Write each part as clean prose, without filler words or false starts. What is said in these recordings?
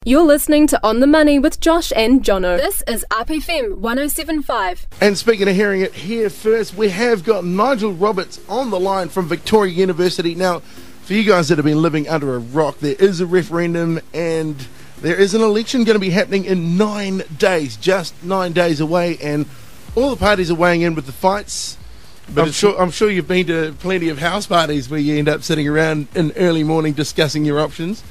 You're listening to On the Money with Josh and Jono. This is RPFM 107.5. And speaking of hearing it here first, we have got Nigel Roberts on the line from Victoria University. Now, for you guys that have been living under a rock, there is a referendum and there is an election going to be happening in 9 days, just 9 days away, and all the parties are weighing in with the fights. But I'm sure you've been to plenty of house parties where you end up sitting around in early morning discussing your options.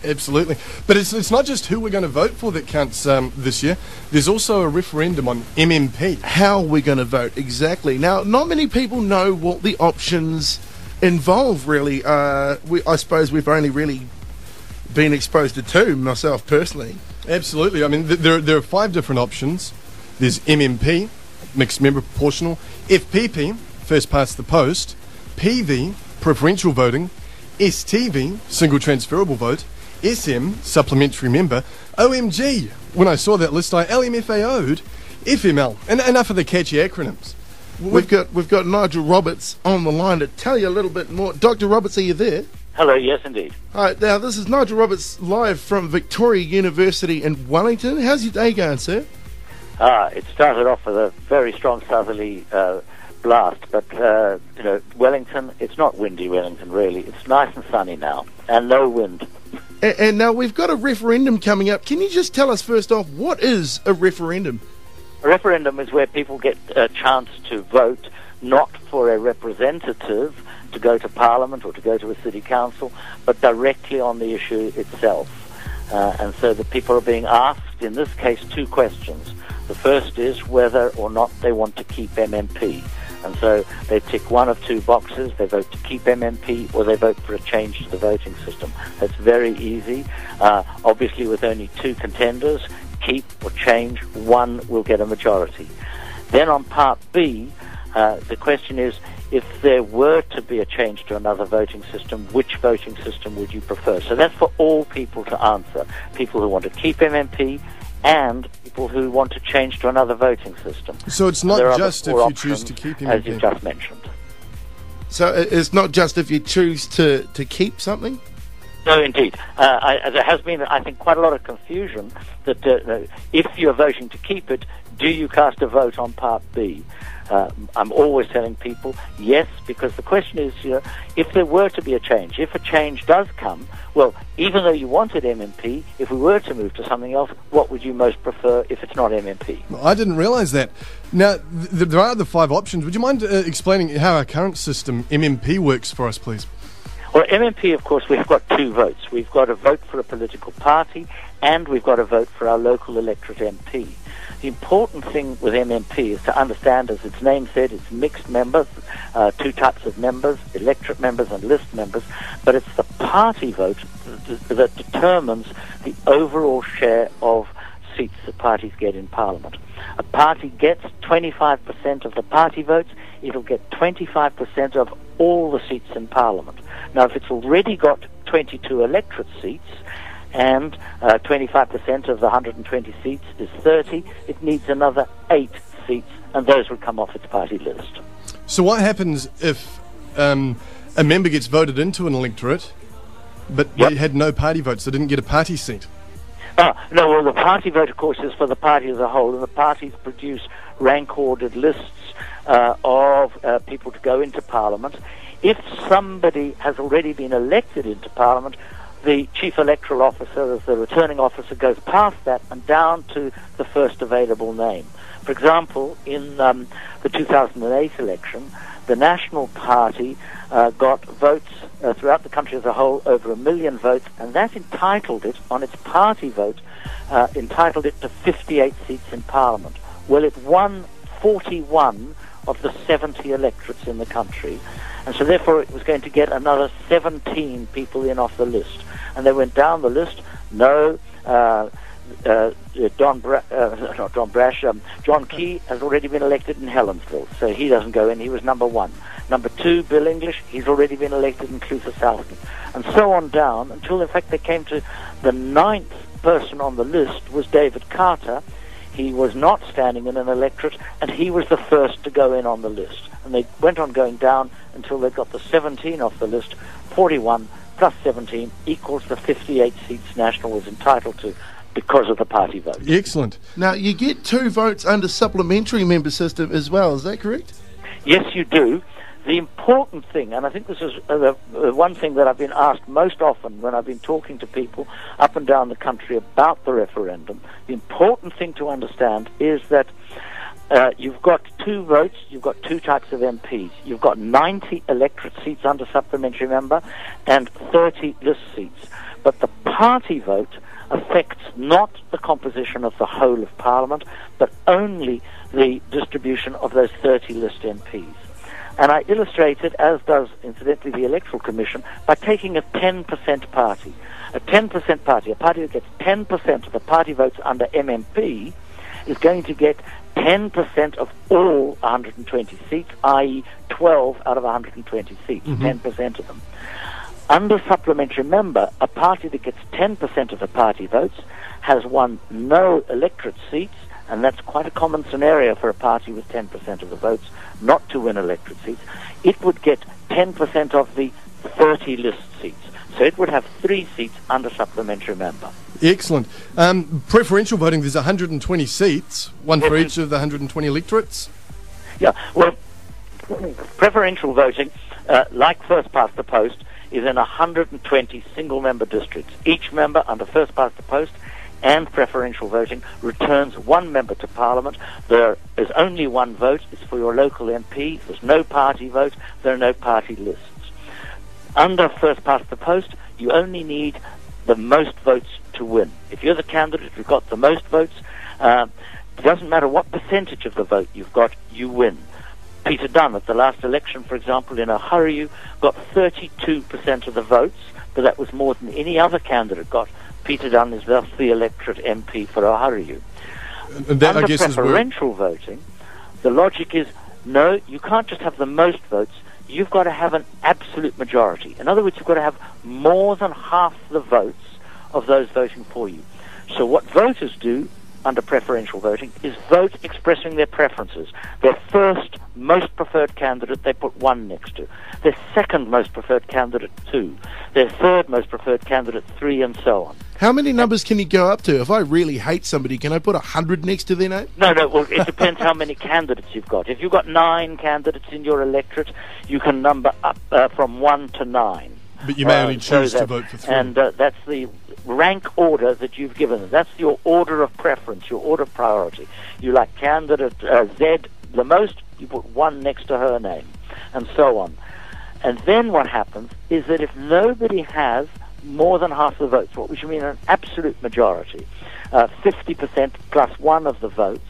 Absolutely. But it's not just who we're going to vote for that counts this year. There's also a referendum on MMP. How we're going to vote, exactly. Now, not many people know what the options involve, really. I suppose we've only really been exposed to two, myself personally. Absolutely. I mean, there are 5 different options. There's MMP, mixed member proportional, FPP, first past the post, PV, preferential voting, STV, single transferable vote, SM, supplementary member, OMG. When I saw that list, I LMFAO'd, FML, and enough of the catchy acronyms. We've got Nigel Roberts on the line to tell you a little bit more. Dr. Roberts, are you there? Hello, yes indeed. All right, now this is Nigel Roberts live from Victoria University in Wellington. How's your day going, sir? It started off with a very strong southerly blast, but Wellington, it's not windy Wellington really. It's nice and sunny now, and no wind. And now we've got a referendum coming up. Can you just tell us first off, what is a referendum? A referendum is where people get a chance to vote not for a representative to go to Parliament or to go to a city council, but directly on the issue itself. And so the people are being asked, in this case, 2 questions. The first is whether or not they want to keep MMP. And so they tick one of 2 boxes. They vote to keep MMP or they vote for a change to the voting system. That's very easy. Obviously, with only 2 contenders, keep or change, one will get a majority. Then on Part B, the question is, if there were to be a change to another voting system, which voting system would you prefer? So that's for all people to answer. People who want to keep MMP and people who want to change to another voting system. So it's not just if you choose to keep MMP. As you just mentioned. So it's not just if you choose to keep something? No, indeed. There has been, I think, quite a lot of confusion that if you're voting to keep it, do you cast a vote on Part B? I'm always telling people yes, because the question is, if there were to be a change, if a change does come, well, even though you wanted MMP, if we were to move to something else, what would you most prefer if it's not MMP? I didn't realise that. Now, there are the 5 options. Would you mind explaining how our current system, MMP, works for us, please? Well, MMP, of course, we've got 2 votes. We've got a vote for a political party, and we've got a vote for our local electorate MP. The important thing with MMP is to understand, as its name said, it's mixed members, 2 types of members, electorate members and list members, but it's the party vote that determines the overall share of seats that parties get in Parliament. A party gets 25% of the party votes, it'll get 25% of all the seats in Parliament. Now, if it's already got 22 electorate seats, and 25% of the 120 seats is 30, it needs another 8 seats, and those would come off its party list. So what happens if a member gets voted into an electorate, but they had no party votes, they didn't get a party seat? No, well, the party vote, of course, is for the party as a whole, and the parties produce rank-ordered lists of people to go into Parliament. If somebody has already been elected into Parliament, the chief electoral officer, as the returning officer, goes past that and down to the first available name. For example, in the 2008 election, the National Party got votes throughout the country as a whole, over 1 million votes, and that entitled it, on its party vote, entitled it to 58 seats in Parliament. Well, it won 41 of the 70 electorates in the country, and so therefore it was going to get another 17 people in off the list. And they went down the list. No, John Key has already been elected in Helensville, so he doesn't go in. He was number 1. Number 2, Bill English, he's already been elected in Clutha Southland. And so on down, until in fact they came to the 9th person on the list was David Carter. He was not standing in an electorate, and he was the first to go in on the list. And they went on going down until they got the 17 off the list, 41, plus 17 equals the 58 seats National was entitled to because of the party vote. Excellent. Now, you get 2 votes under supplementary member system as well, is that correct? Yes, you do. The important thing, and I think this is the one thing that I've been asked most often when I've been talking to people up and down the country about the referendum, the important thing to understand is that you've got 2 votes, you've got 2 types of MPs. You've got 90 electorate seats under supplementary member and 30 list seats. But the party vote affects not the composition of the whole of Parliament, but only the distribution of those 30 list MPs. And I illustrate it, as does, incidentally, the Electoral Commission, by taking a 10% party. A 10% party, a party that gets 10% of the party votes under MMP, is going to get 10% of all 120 seats, i.e. 12 out of 120 seats, 10% of them. Under supplementary member, a party that gets 10% of the party votes has won no electorate seats, and that's quite a common scenario for a party with 10% of the votes not to win electorate seats. It would get 10% of the 30 list seats. So it would have 3 seats under supplementary member. Excellent. Preferential voting, there's 120 seats, one for each of the 120 electorates. Yeah, well, preferential voting, like first past the post, is in 120 single-member districts. Each member under first past the post and preferential voting returns 1 member to Parliament. There is only 1 vote. It's for your local MP. There's no party vote. There are no party lists. Under first past the post, you only need the most votes to win. If you're the candidate who's got the most votes, it doesn't matter what percentage of the vote you've got, you win. Peter Dunn at the last election, for example, in Ohio, got 32% of the votes, but that was more than any other candidate got. Peter Dunn is thus the electorate MP for Ohio. That, Under I guess, preferential voting, the logic is, no, you can't just have the most votes, you've got to have an absolute majority. In other words, you've got to have more than half the votes of those voting for you. So what voters do under preferential voting is vote expressing their preferences. Their first most preferred candidate they put 1 next to. Their second most preferred candidate 2. Their third most preferred candidate 3, and so on. How many numbers can you go up to? If I really hate somebody, can I put 100 next to their name? No, well, it depends how many candidates you've got. If you've got 9 candidates in your electorate, you can number up from 1 to 9. But you may only choose to vote for 3. And that's the rank order that you've given them. That's your order of preference, your order of priority. You like candidate Z the most, you put 1 next to her name, and so on. And then what happens is that if nobody has more than half the votes, what we should mean an absolute majority, 50% plus 1 of the votes,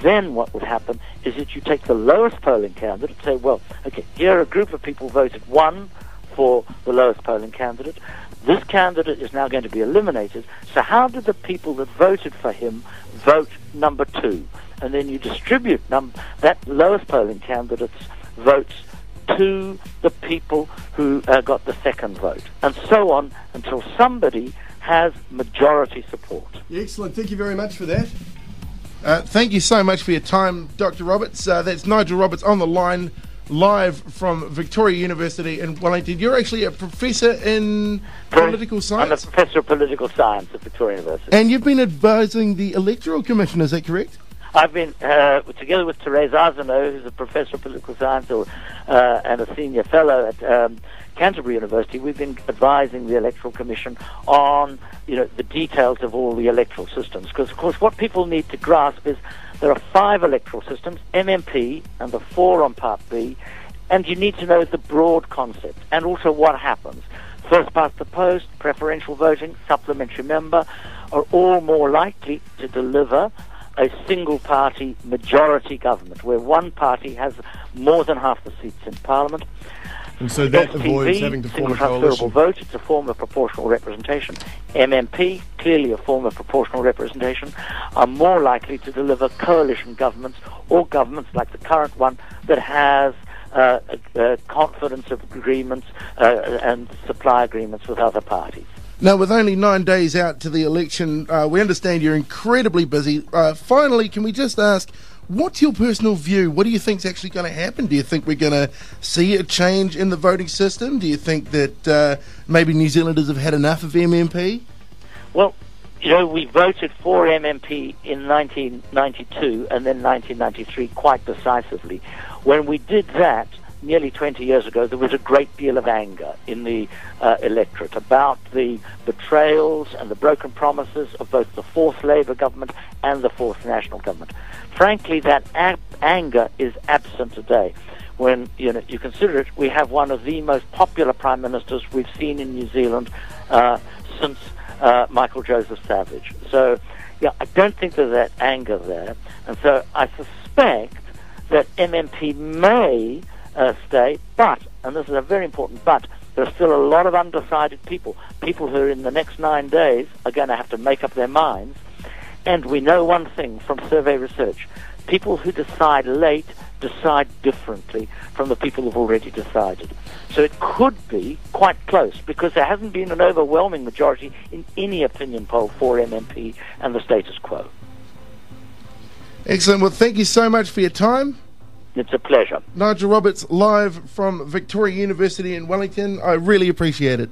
then what would happen is that you take the lowest polling candidate, say, well, okay, here are a group of people voted 1 for the lowest polling candidate. This candidate is now going to be eliminated. So how did the people that voted for him vote number 2? And then you distribute that lowest polling candidate's votes to the people who got the second vote, and so on until somebody has majority support. Excellent. Thank you very much for that. Thank you so much for your time, Dr. Roberts. That's Nigel Roberts on the line, live from Victoria University in Wellington. You're actually a professor in political science? I'm a professor of political science at Victoria University. And you've been advising the Electoral Commission, is that correct? I've been, together with Therese Arsenault, who's a professor of political science and a senior fellow at Canterbury University, we've been advising the Electoral Commission on, the details of all the electoral systems. Because, of course, what people need to grasp is there are 5 electoral systems, MMP, and the 4 on Part B, and you need to know the broad concept and also what happens. First past the post, preferential voting, supplementary member are all more likely to deliver a single-party majority government, where one party has more than half the seats in Parliament. And so that SPV, avoids having to form a coalition. vote, it's a form of proportional representation. MMP, clearly a form of proportional representation, are more likely to deliver coalition governments or governments like the current one that has confidence of agreements and supply agreements with other parties. Now, with only 9 days out to the election, we understand you're incredibly busy. Finally, can we just ask, What's your personal view? What do you think is actually going to happen? Do you think we're going to see a change in the voting system? Do you think that maybe New Zealanders have had enough of MMP? Well, we voted for MMP in 1992 and then 1993 quite decisively. When we did that, nearly 20 years ago, there was a great deal of anger in the electorate about the betrayals and the broken promises of both the fourth Labour government and the fourth National government. Frankly, that anger is absent today. When you consider it, we have one of the most popular prime ministers we've seen in New Zealand since Michael Joseph Savage. So, I don't think there's that anger there, and so I suspect that MMP may stay, but, and this is a very important but, there are still a lot of undecided people who are in the next 9 days are going to have to make up their minds. And we know one thing from survey research: people who decide late decide differently from the people who've already decided. So it could be quite close, because there hasn't been an overwhelming majority in any opinion poll for MMP and the status quo. Excellent. Well, thank you so much for your time. It's a pleasure. Nigel Roberts, live from Victoria University in Wellington. I really appreciate it.